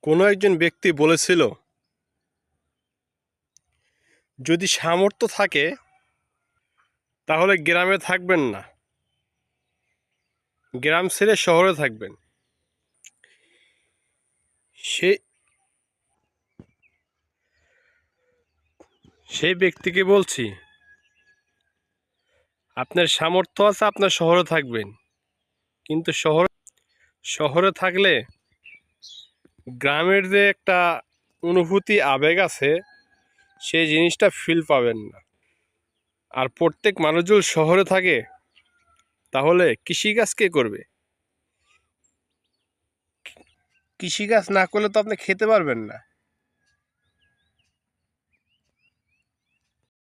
কোনো একজন ব্যক্তি বলেছিল, যদি সামর্থ্য থাকে তাহলে গ্রামে থাকবেন না, গ্রাম ছেড়ে শহরে থাকবেন। সেই সেই ব্যক্তিকে বলছি, আপনার সামর্থ্য আছে, আপনার শহরে থাকবেন, কিন্তু শহরে থাকলে গ্রামের যে একটা অনুভূতি, আবেগ আছে, সেই জিনিসটা ফিল পাবেন না। আর প্রত্যেক মানুষ যদি শহরে থাকে তাহলে কৃষিকাজ কে করবে? কৃষিকাজ না করলে তো আপনি খেতে পারবেন না।